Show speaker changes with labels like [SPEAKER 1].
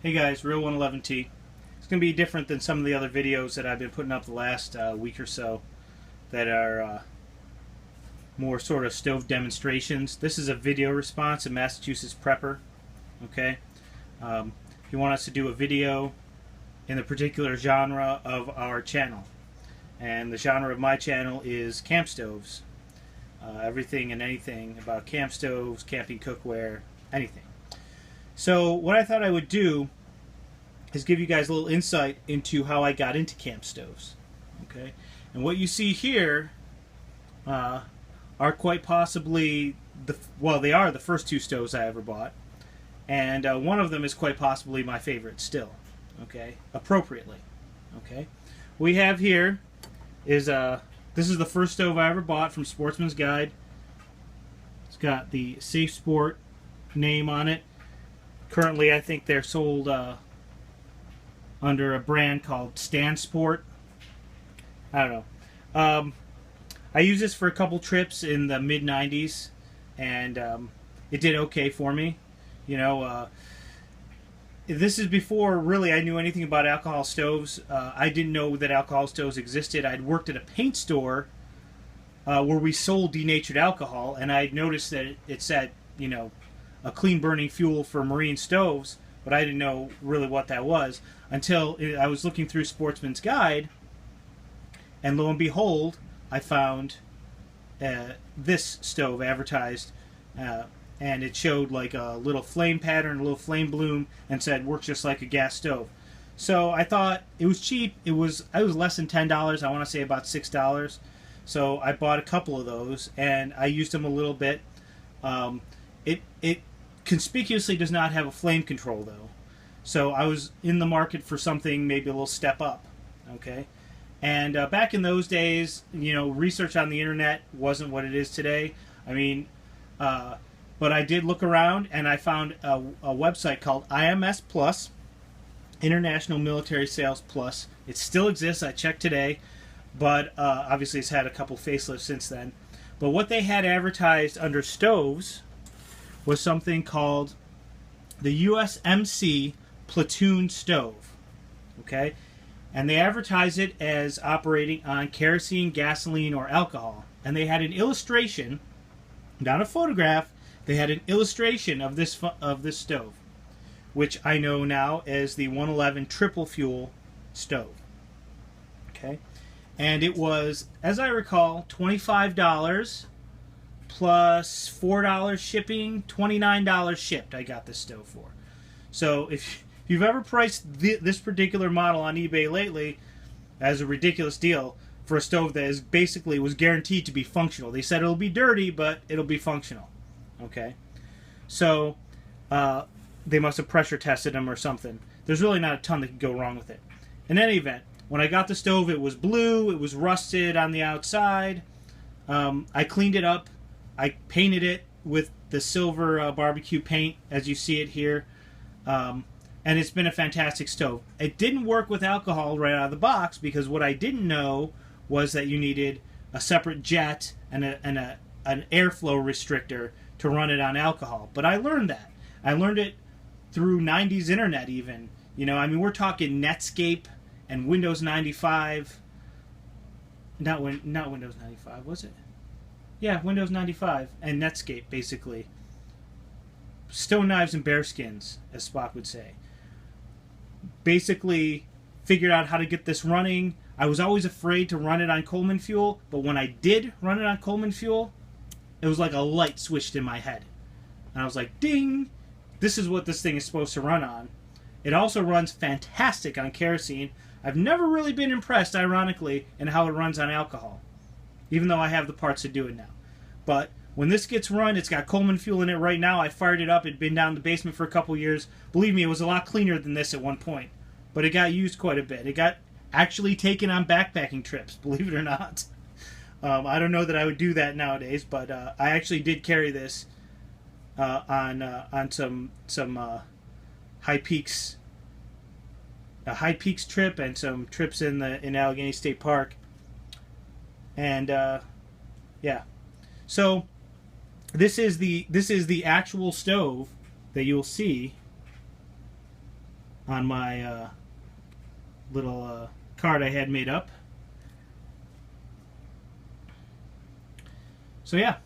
[SPEAKER 1] Hey guys, Real 111T. It's going to be different than some of the other videos that I've been putting up the last week or so that are more sort of stove demonstrations. This is a video response of Massachusetts Prepper. Okay, he wanted us to do a video in the particular genre of our channel, and the genre of my channel is camp stoves. Everything and anything about camp stoves, camping cookware, anything. So what I thought I would do is give you guys a little insight into how I got into camp stoves. Okay, and what you see here are quite possibly they are the first two stoves I ever bought, and one of them is quite possibly my favorite still. Okay, appropriately. Okay, what we have here is this is the first stove I ever bought from Sportsman's Guide. It's got the Safe Sport name on it. Currently, I think they're sold under a brand called StanSport. I don't know. I used this for a couple trips in the mid-90s, and it did okay for me. You know, this is before really I knew anything about alcohol stoves. I didn't know that alcohol stoves existed. I'd worked at a paint store where we sold denatured alcohol, and I'd noticed that it said, you know, a clean burning fuel for marine stoves, but I didn't know really what that was until I was looking through Sportsman's Guide, and lo and behold, I found this stove advertised, and it showed like a little flame pattern, a little flame bloom, and said works just like a gas stove. So I thought it was cheap. It was less than $10. I want to say about $6. So I bought a couple of those, and I used them a little bit. It conspicuously does not have a flame control though, so I was in the market for something maybe a little step up. Okay, and back in those days, you know, research on the internet wasn't what it is today. I mean, but I did look around, and I found a website called IMS Plus, International Military Sales Plus. It still exists. I checked today, but obviously it's had a couple facelifts since then. But what they had advertised under stoves was something called the USMC Platoon Stove. Okay? And they advertised it as operating on kerosene, gasoline, or alcohol. And they had an illustration, not a photograph, they had an illustration of this stove, which I know now as the 111 Triple Fuel stove. Okay? And it was, as I recall, $25 plus $4 shipping, $29 shipped. I got this stove for. So if you've ever priced this particular model on eBay lately as a ridiculous deal for a stove that is basically was guaranteed to be functional. They said it'll be dirty, but it'll be functional. Okay, so they must have pressure tested them or something. There's really not a ton that could go wrong with it. In any event, when I got the stove, it was blue. It was rusted on the outside. I cleaned it up. I painted it with the silver barbecue paint, as you see it here, and it's been a fantastic stove. It didn't work with alcohol right out of the box because what I didn't know was that you needed a separate jet and an airflow restrictor to run it on alcohol. But I learned that. I learned it through 90s internet even. You know, I mean, we're talking Netscape and Windows 95. Not Windows 95, was it? Yeah, Windows 95 and Netscape, basically. Stone knives and bearskins, as Spock would say. Basically, figured out how to get this running. I was always afraid to run it on Coleman fuel, but when I did run it on Coleman fuel, it was like a light switched in my head. And I was like, ding! This is what this thing is supposed to run on. It also runs fantastic on kerosene. I've never really been impressed, ironically, in how it runs on alcohol, even though I have the parts to do it now. But when this gets run, it's got Coleman fuel in it right now. I fired it up. It'd been down in the basement for a couple years. Believe me, it was a lot cleaner than this at one point. But it got used quite a bit. It got actually taken on backpacking trips, believe it or not. I don't know that I would do that nowadays, but I actually did carry this on some High Peaks, a High Peaks trip and some trips in Allegheny State Park, and yeah. So this is the actual stove that you'll see on my little card I had made up. So yeah.